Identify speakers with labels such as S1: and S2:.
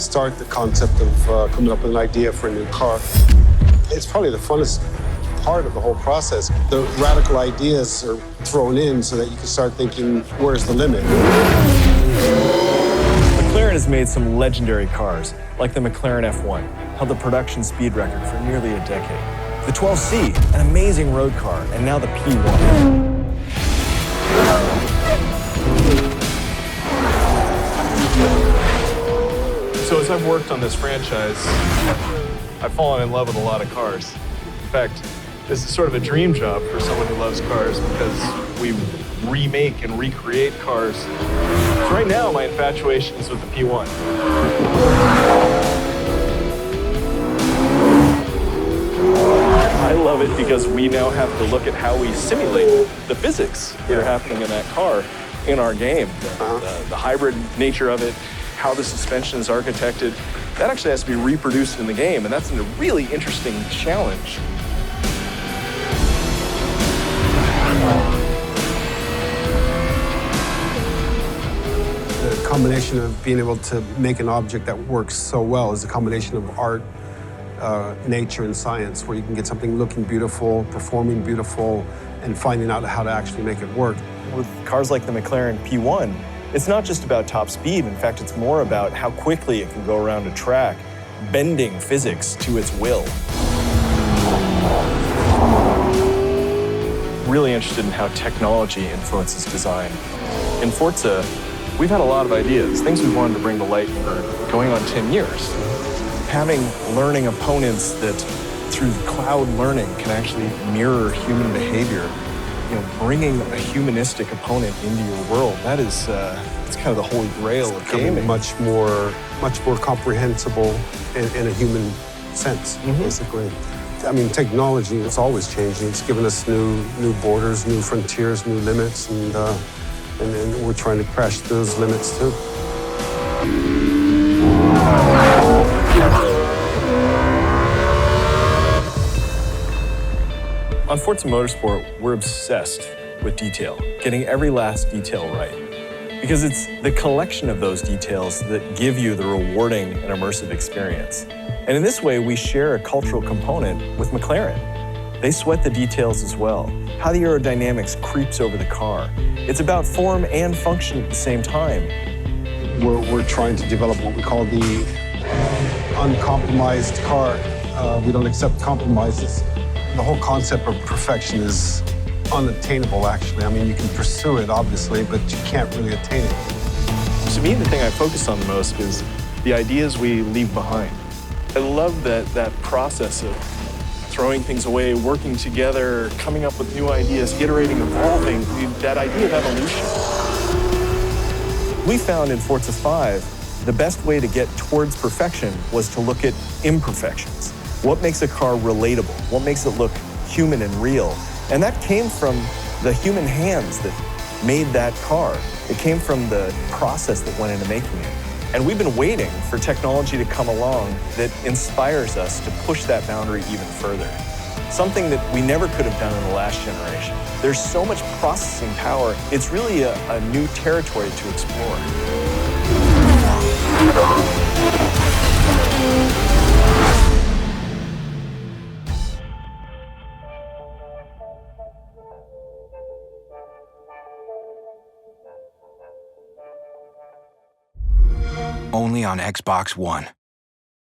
S1: start the concept of coming up with an idea for a new car. It's probably the funnest part of the whole process. The radical ideas are thrown in so that you can start thinking, where's the limit?
S2: McLaren has made some legendary cars, like the McLaren F1, held the production speed record for nearly a decade. The 12C, an amazing road car, and now the P1. So as I've worked on this franchise, I've fallen in love with a lot of cars. In fact, this is sort of a dream job for someone who loves cars because we remake and recreate cars. So right now, my infatuation is with the P1. I love it because we now have to look at how we simulate the physics that are happening in that car in our game. The hybrid nature of it, how the suspension is architected, that actually has to be reproduced in the game, and that's a really interesting challenge.
S1: The combination of being able to make an object that works so well is a combination of art, nature, and science, where you can get something looking beautiful, performing beautiful, and finding out how to actually make it work.
S2: With cars like the McLaren P1, it's not just about top speed. In fact, it's more about how quickly it can go around a track, bending physics to its will. Really interested in how technology influences design. In Forza, we've had a lot of ideas, things we wanted to bring to light for going on 10 years. Having learning opponents that, through cloud learning, can actually mirror human behavior. You know, bringing a humanistic opponent into your world, that is, it's kind of the holy grail of gaming.
S1: Much more comprehensible in a human sense, basically. I mean, technology is always changing. It's given us new borders, new frontiers, new limits, and we're trying to crash those limits too.
S2: On Forza Motorsport, we're obsessed with detail, getting every last detail right. Because it's the collection of those details that give you the rewarding and immersive experience. And in this way, we share a cultural component with McLaren. They sweat the details as well, how the aerodynamics creeps over the car. It's about form and function at the same time.
S1: We're trying to develop what we call the uncompromised car. We don't accept compromises. The whole concept of perfection is unattainable, actually. I mean, you can pursue it, obviously, but you can't really attain it.
S2: To me, the thing I focus on the most is the ideas we leave behind. I love that process of throwing things away, working together, coming up with new ideas, iterating, evolving, that idea of evolution. We found in Forza 5, the best way to get towards perfection was to look at imperfections. What makes a car relatable? What makes it look human and real? And that came from the human hands that made that car. It came from the process that went into making it. And we've been waiting for technology to come along that inspires us to push that boundary even further. Something that we never could have done in the last generation. There's so much processing power, it's really a new territory to explore.
S3: Only on Xbox One.